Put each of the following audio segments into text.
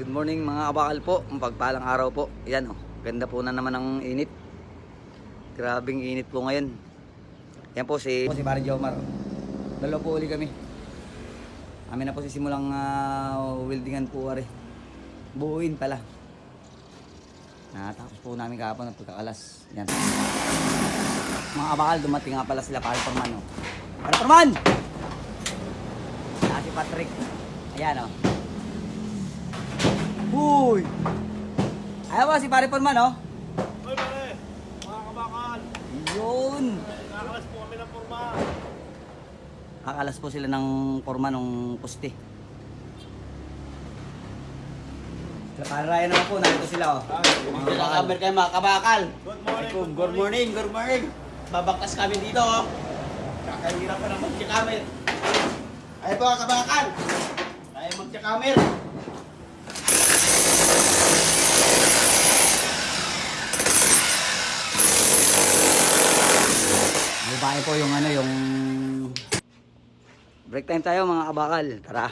Good morning mga kabakal po, pagpalang araw po. Yan ganda po na naman ang init. Grabing init po ngayon. Yan po si Barry Jomar. Dalawa po uli kami. Amin na po sisimulang weldingan po ari. Buuin pala. Natapos po namin kahapon ng pagkakalas. Yan. Mga kabakal, dumating nga pala sila Pariforman. Pariforman! Si Patrick. Ayan Uy! Ayaw ba si Pariforman Hoy pare, mga kabakal. Yun! Nakakalas po kami ng forma. Kakalas po sila ng forma ng poste. Sa Paraya naman po, narito sila Mga kabakal kayo mga kabakal. Good morning. Good morning. Babaktas kami dito Kakahirap pa ng magtikamer. Ay po kabakal. Kaya magtikamer. Babae po yung yung break time tayo mga kabakal. Tara.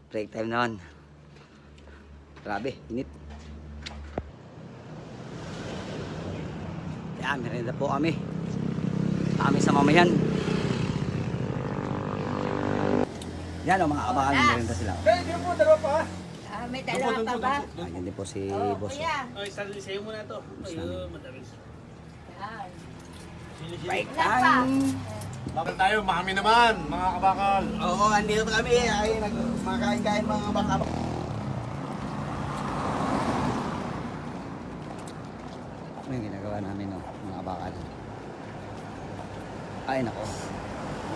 Break time naman. Grabe, init. Yan, merienda po kami. Kami sa mamayan. Yan mga kabakal, merienda sila. Hindi po, dalawa pa. May dalawa pa ba? Ayan din po si boss. Kuya. Ay, sa'yo muna to. Ayun, madami. Yan. Break Ilan pa? time. Bakit tayo? Mahami naman, mga kabakal. Oo, andito pa kami. Ay, nagmakain-kain mga baka. Ano yung ginagawa namin mga kabakal? Ay nako.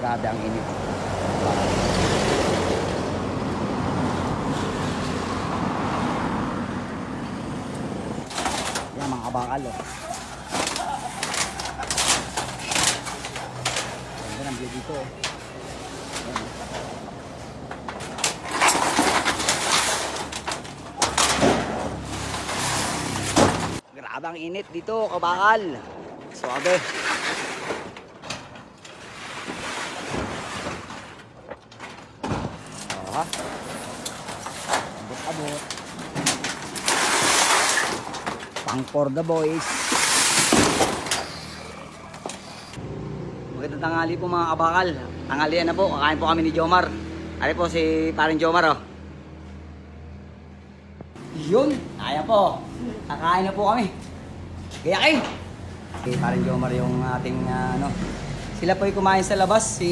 Grabe ang init. Yan mga kabakal Ganda ng view dito Yan. Grabe ang init dito kabakal. Suabe. Abot-abot. Pang for the boys. Magandang tanghali po mga kabakal. Tanghalian na po, kakain po kami ni Jomar. Ari po si paring Jomar Yun, kaya po. Kakain na po kami. Kaya kayo. Si paring Jomar yung ating sila po ay kumain sa labas si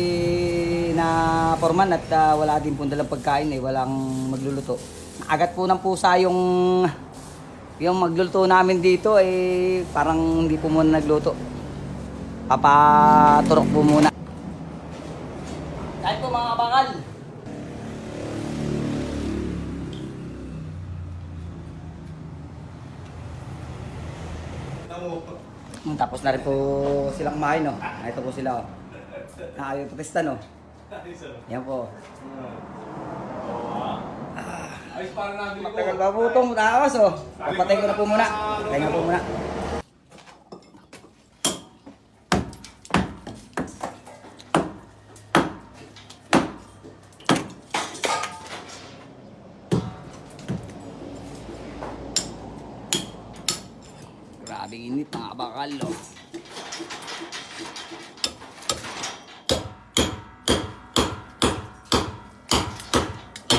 na Forman at wala din po dalang pagkain walang magluluto. Agat po ng pusa yung magluluto namin dito parang hindi po muna nagluto. Papaturok po muna. Kahit po mga kabakal. Tapos na rin po silang kumain Ito po sila Ayaw protesta Yan po. Ayos para namin ko. Matagal ba po itong tawas Papatay ko na po muna. Patay na po muna. Grabing init mga kabakal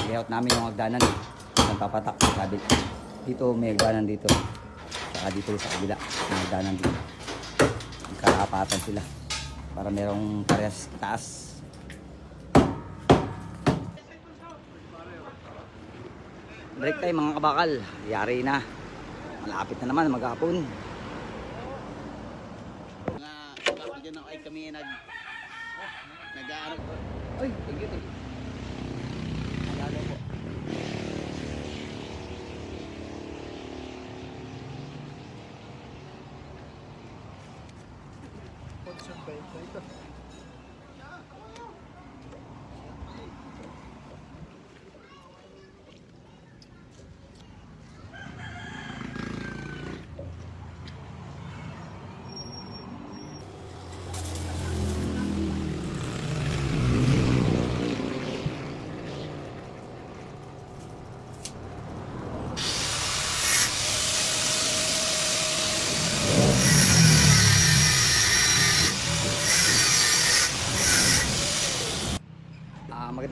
Layout namin yung hagdanan ng papatak sa kabila. Dito may hagdanan dito. Saka dito sa kabila may hagdanan dito. Magkakapatan sila para merong parehas taas. Break time mga kabakal. Yari na. Malapit na naman maghapon. Bakit dyan ay kami nag-aaral. Ay, thank you. Alalo po.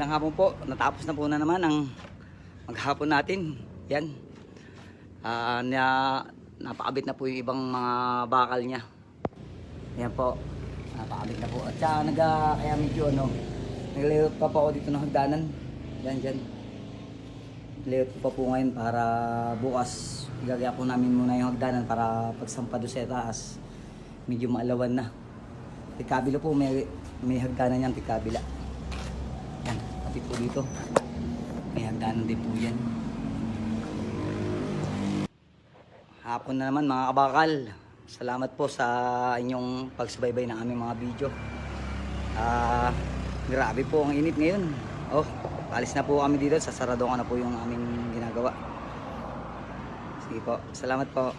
Magandang hapon po. Natapos na po na naman ang maghapon natin. Yan. Napakabit na po yung ibang mga bakal niya. Yan po. Napakabit na po. At saka kaya medyo nag-layout pa po ako dito ng hagdanan. Yan, dyan. Layout ko pa po ngayon para bukas igagaya po namin muna yung hagdanan para pagsampa doon sa taas medyo maalawan na. Tikabila po, may hagdanan yan, tikabila. Yan, pati po dito. May hagdanan din po yan. Hapon na naman mga kabakal. Salamat po sa inyong pagsubaybay ng aming mga video. Grabe po ang init ngayon. Oh, alis na po kami dito. Sasarado ko na po yung aming ginagawa. Sige po, salamat po.